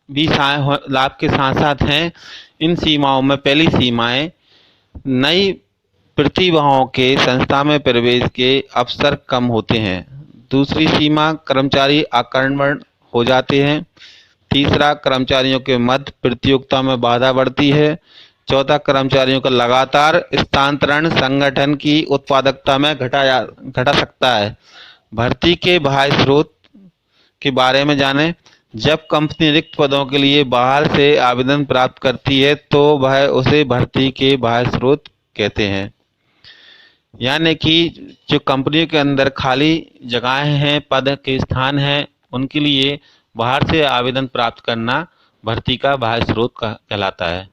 भी लाभ के साथ साथ हैं। इन सीमाओं में पहली सीमाएं नई प्रतिभाओं के संस्था में प्रवेश के अवसर कम होते हैं। दूसरी सीमा कर्मचारी आक्रमण हो जाते हैं। तीसरा कर्मचारियों के मध्य प्रतियोगिता में बाधा बढ़ती है। चौथा कर्मचारियों का लगातार स्थानांतरण संगठन की उत्पादकता में घटा सकता है। भर्ती के बाह्य स्रोत के बारे में जानें। जब कंपनी रिक्त पदों के लिए बाहर से आवेदन प्राप्त करती है तो वह उसे भर्ती के बाह्य स्रोत कहते हैं। यानी कि जो कंपनी के अंदर खाली जगहें हैं, पद के स्थान हैं, उनके लिए बाहर से आवेदन प्राप्त करना भर्ती का बाह्य स्रोत कहलाता है।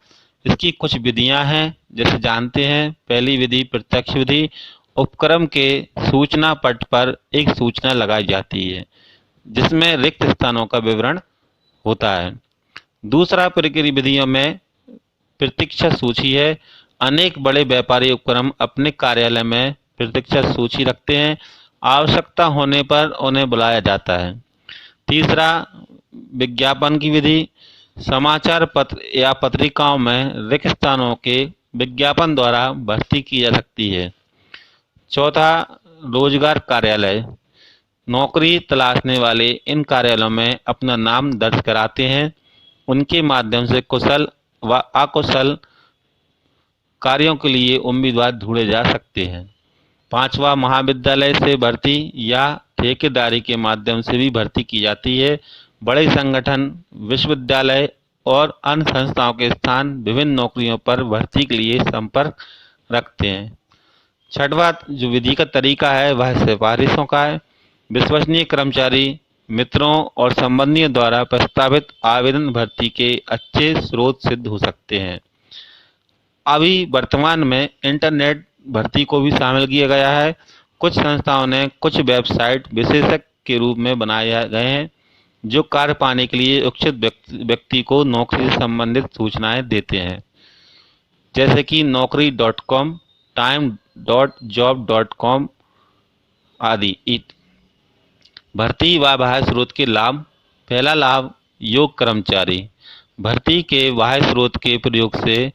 इसकी कुछ विधियां हैं, जैसे जानते हैं। पहली विधि प्रत्यक्ष विधि। उपक्रम के सूचना पट पर एक सूचना लगाई जाती है जिसमें रिक्त स्थानों का विवरण होता है। दूसरा प्रक्रिया विधियों में प्रतीक्षा सूची है। अनेक बड़े व्यापारी उपक्रम अपने कार्यालय में प्रतीक्षा सूची रखते हैं। आवश्यकता होने पर उन्हें बुलाया जाता है। तीसरा विज्ञापन की विधि। समाचार पत्र या पत्रिकाओं में रिक्त स्थानों के विज्ञापन द्वारा भर्ती की जा सकती है। चौथा रोजगार कार्यालय। नौकरी तलाशने वाले इन कार्यालयों में अपना नाम दर्ज कराते हैं। उनके माध्यम से कुशल व अकुशल कार्यों के लिए उम्मीदवार ढूंढे जा सकते हैं। पांचवा महाविद्यालय से भर्ती या ठेकेदारी के माध्यम से भी भर्ती की जाती है। बड़े संगठन, विश्वविद्यालय और अन्य संस्थाओं के स्थान विभिन्न नौकरियों पर भर्ती के लिए संपर्क रखते हैं। छठवां जो विधि का तरीका है वह सिफारिशों का है। विश्वसनीय कर्मचारी, मित्रों और संबंधियों द्वारा प्रस्तावित आवेदन भर्ती के अच्छे स्रोत सिद्ध हो सकते हैं। अभी वर्तमान में इंटरनेट भर्ती को भी शामिल किया गया है। कुछ संस्थाओं ने कुछ वेबसाइट विशेषज्ञ के रूप में बनाए गए हैं जो कार्य पाने के लिए इच्छुक व्यक्ति को नौकरी से संबंधित सूचनाएं देते हैं, जैसे कि naukri.com, time.job.com आदि। भर्ती व बाह्य स्रोत के लाभ। पहला लाभ योग्य कर्मचारी। भर्ती के बाह्य स्रोत के प्रयोग से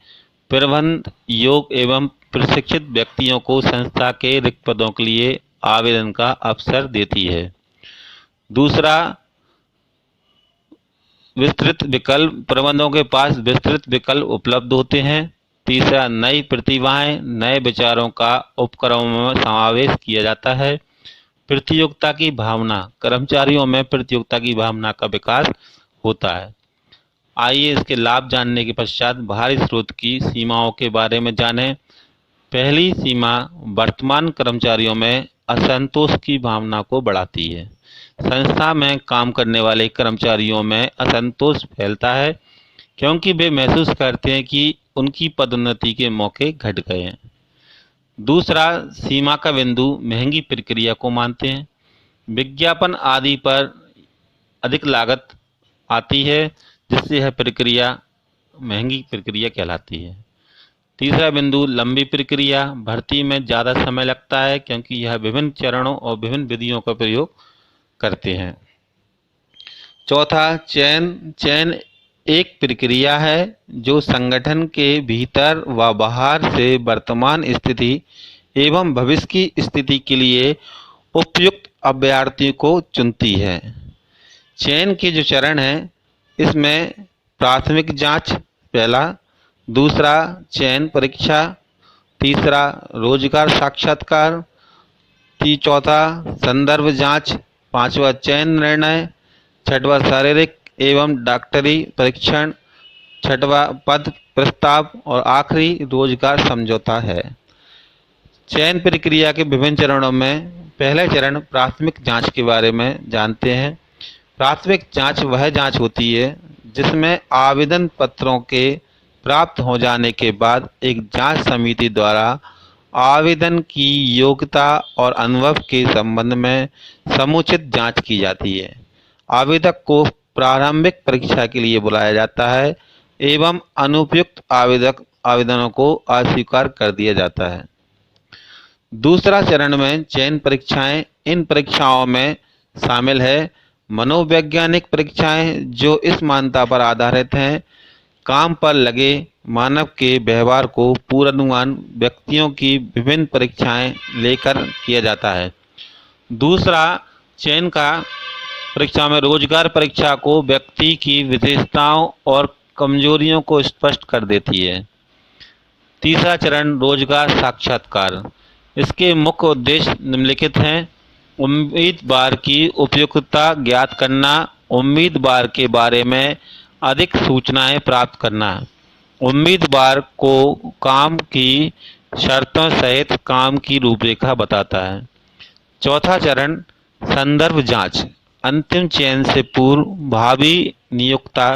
प्रबंध योग्य एवं प्रशिक्षित व्यक्तियों को संस्था के रिक्त पदों के लिए आवेदन का अवसर देती है। दूसरा विस्तृत विकल्प। प्रबंधकों के पास विस्तृत विकल्प उपलब्ध होते हैं। तीसरा नई प्रतिभाएं, नए विचारों का उपक्रमों में समावेश किया जाता है। प्रतियोगिता की भावना। कर्मचारियों में प्रतियोगिता की भावना का विकास होता है। आइए इसके लाभ जानने के पश्चात बाहरी स्रोत की सीमाओं के बारे में जानें। पहली सीमा वर्तमान कर्मचारियों में असंतोष की भावना को बढ़ाती है। संस्था में काम करने वाले कर्मचारियों में असंतोष फैलता है क्योंकि वे महसूस करते हैं कि उनकी पदोन्नति के मौके घट गए हैं। दूसरा सीमा का बिंदु महंगी प्रक्रिया को मानते हैं। विज्ञापन आदि पर अधिक लागत आती है जिससे यह प्रक्रिया महंगी प्रक्रिया कहलाती है। तीसरा बिंदु लंबी प्रक्रिया। भर्ती में ज़्यादा समय लगता है क्योंकि यह विभिन्न चरणों और विभिन्न विधियों का प्रयोग करते हैं। चौथा चयन एक प्रक्रिया है जो संगठन के भीतर व बाहर से वर्तमान स्थिति एवं भविष्य की स्थिति के लिए उपयुक्त अभ्यर्थी को चुनती है। चयन के जो चरण हैं इसमें प्राथमिक जांच पहला, दूसरा चयन परीक्षा, तीसरा रोजगार साक्षात्कार, चौथा संदर्भ जांच, पांचवा चयन निर्णय, छठवां शारीरिक एवं डॉक्टरी परीक्षण, छठवां पद प्रस्ताव और आखिरी रोजगार समझौता है। चयन प्रक्रिया के विभिन्न चरणों में पहले चरण प्राथमिक जांच के बारे में जानते हैं। प्राथमिक जांच वह जांच होती है जिसमें आवेदन पत्रों के प्राप्त हो जाने के बाद एक जांच समिति द्वारा आवेदन की योग्यता और अनुभव के संबंध में समुचित जांच की जाती है। आवेदक को प्रारंभिक परीक्षा के लिए बुलाया जाता है एवं अनुपयुक्त आवेदनों को अस्वीकार कर दिया जाता है। दूसरा चरण में चयन परीक्षाएं। इन परीक्षाओं में शामिल है मनोवैज्ञानिक परीक्षाएं जो इस मान्यता पर आधारित हैं, काम पर लगे मानव के व्यवहार को पूर्वानुमान व्यक्तियों की विभिन्न परीक्षाएं लेकर किया जाता है। दूसरा, चयन का परीक्षा में रोजगार परीक्षा को व्यक्ति की विशेषताओं और कमजोरियों को स्पष्ट कर देती है। तीसरा चरण रोजगार साक्षात्कार। इसके मुख्य उद्देश्य निम्नलिखित हैं: उम्मीदवार की उपयुक्तता ज्ञात करना, उम्मीदवार के बारे में अधिक सूचनाएं प्राप्त करना, उम्मीदवार को काम की शर्तों सहित काम की रूपरेखा बताता है। चौथा चरण संदर्भ जांच। अंतिम चयन से पूर्व भावी नियोक्ता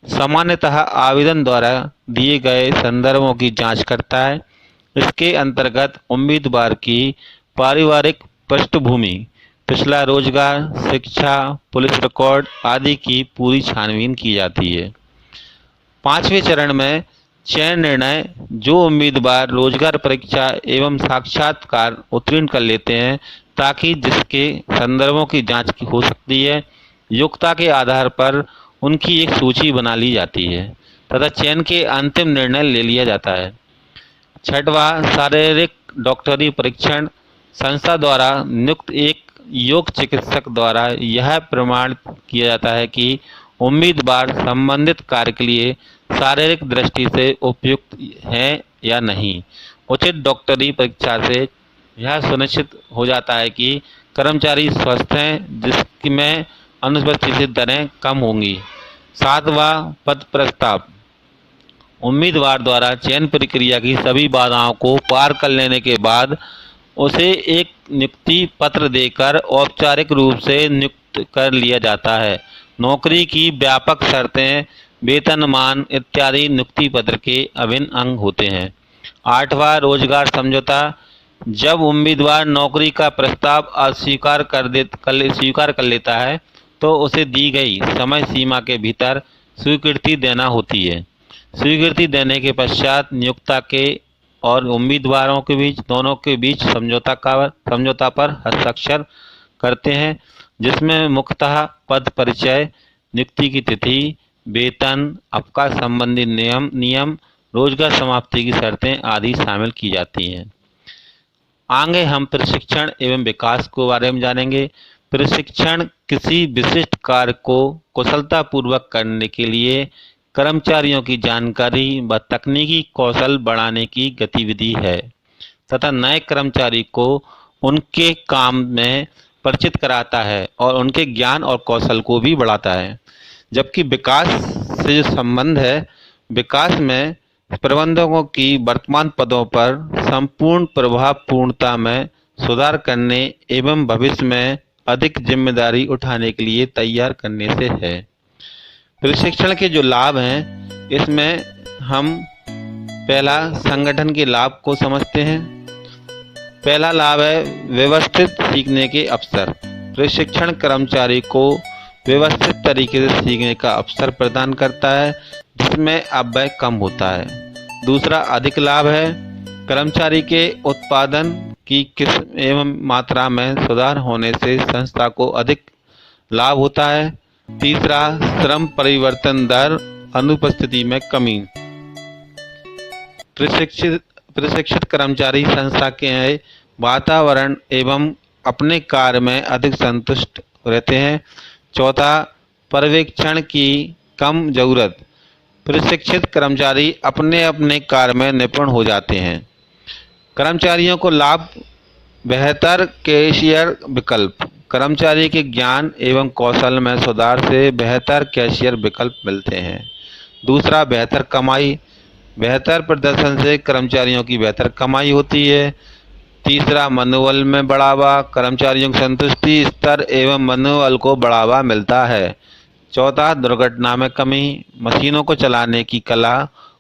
सामान्यतः आवेदन द्वारा दिए गए संदर्भों की जांच करता है। इसके अंतर्गत उम्मीदवार की पारिवारिक पृष्ठभूमि, पिछला रोजगार, शिक्षा, पुलिस रिकॉर्ड आदि की पूरी छानबीन की जाती है। पांचवें चरण में चयन निर्णय। जो उम्मीदवार रोजगार परीक्षा एवं साक्षात्कार उत्तीर्ण कर लेते हैं, ताकि जिसके संदर्भों की जांच की हो सकती है, योग्यता के आधार पर उनकी एक सूची बना ली जाती है तथा चयन के अंतिम निर्णय ले लिया जाता है। छठवां, शारीरिक डॉक्टरी परीक्षण। संस्था द्वारा नियुक्त एक योग्य चिकित्सक द्वारा यह प्रमाण किया जाता है कि उम्मीदवार संबंधित कार्य के लिए शारीरिक दृष्टि से उपयुक्त है या नहीं। उचित डॉक्टरी परीक्षा से यह सुनिश्चित हो जाता है कि कर्मचारी स्वस्थ हैं, जिसमें अनुपस्थिति दरें कम होंगी। सातवां, पद प्रस्ताव। उम्मीदवार द्वारा चयन प्रक्रिया की सभी बाधाओं को पार कर लेने के बाद उसे एक नियुक्ति पत्र देकर औपचारिक रूप से नियुक्त कर लिया जाता है। नौकरी की व्यापक शर्तें, वेतनमान इत्यादि नियुक्ति पत्र के अभिन्न अंग होते हैं। आठवां, रोजगार समझौता। जब उम्मीदवार नौकरी का प्रस्ताव अस्वीकार कर लेता है, तो उसे दी गई समय सीमा के भीतर स्वीकृति देना होती है। स्वीकृति देने के पश्चात नियोक्ता के और उम्मीदवारों के बीच दोनों के बीच समझौता पर हस्ताक्षर करते हैं, जिसमें मुख्यतः पद परिचय, नियुक्ति की तिथि, वेतन, अवकाश संबंधी नियम, रोजगार समाप्ति की शर्तें आदि शामिल की जाती हैं। आगे हम प्रशिक्षण एवं विकास के बारे में जानेंगे। प्रशिक्षण किसी विशिष्ट कार्य को कुशलतापूर्वक करने के लिए कर्मचारियों की जानकारी व तकनीकी कौशल बढ़ाने की गतिविधि है तथा नए कर्मचारी को उनके काम में परिचित कराता है और उनके ज्ञान और कौशल को भी बढ़ाता है। जबकि विकास से जो संबंध है, विकास में प्रबंधकों की वर्तमान पदों पर संपूर्ण प्रभावपूर्णता में सुधार करने एवं भविष्य में अधिक जिम्मेदारी उठाने के लिए तैयार करने से है। प्रशिक्षण के जो लाभ हैं, इसमें हम पहला संगठन के लाभ को समझते हैं। पहला लाभ है व्यवस्थित सीखने के अवसर। प्रशिक्षण कर्मचारी को व्यवस्थित तरीके से सीखने का अवसर प्रदान करता है, जिसमें अपव्यय कम होता है। दूसरा अधिक लाभ है कर्मचारी के उत्पादन की किस्म एवं मात्रा में सुधार होने से संस्था को अधिक लाभ होता है। तीसरा श्रम परिवर्तन दर, अनुपस्थिति में कमी। प्रशिक्षित कर्मचारी संस्था के वातावरण एवं अपने कार्य में अधिक संतुष्ट रहते हैं। चौथा, पर्यवेक्षण की कम जरूरत। प्रशिक्षित कर्मचारी अपने अपने कार्य में निपुण हो जाते हैं। कर्मचारियों को लाभ, बेहतर कैशियर विकल्प। कर्मचारी के ज्ञान एवं कौशल में सुधार से बेहतर कैशियर विकल्प मिलते हैं। दूसरा, बेहतर कमाई। बेहतर प्रदर्शन से कर्मचारियों की बेहतर कमाई होती है। तीसरा, मनोबल में बढ़ावा। कर्मचारियों की संतुष्टि स्तर एवं मनोबल को बढ़ावा मिलता है। चौथा, दुर्घटना में कमी। मशीनों को चलाने की कला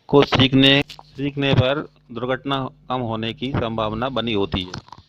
को सीखने पर दुर्घटना कम होने की संभावना बनी होती है।